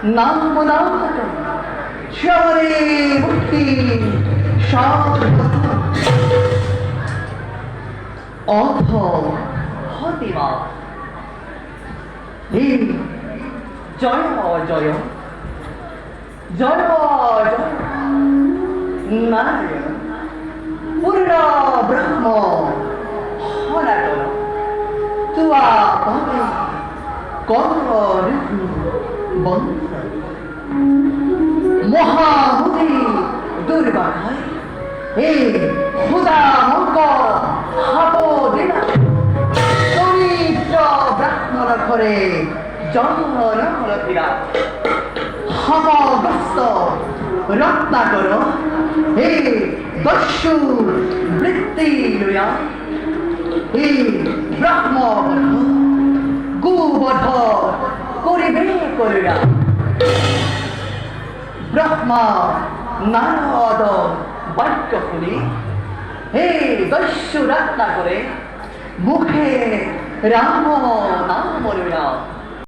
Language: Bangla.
নাম নাম শবরে মুক্তি অথ হতিমা হে জয় জয় জয় জয় নারায়ণ পূর্ণ ব্রহ্ম সনাতন তুয়া পাবে কর বন্ধ মহামুদি দুর্বাঘায় হে খুদা মঙ্ক হাত দিনা চরিত্র ব্রাহ্মণ ঘরে জন্ম নথিরা সমগ্রস্ত রত্নাকর হে দস্যু বৃত্তি লয়া হে ব্রহ্মবধ গোবধ করিবে করিয়া ব্রহ্মা নারদ বাক্য শুনি হে দস্যু রত্নাকরে মুখে রাম নাম লয়া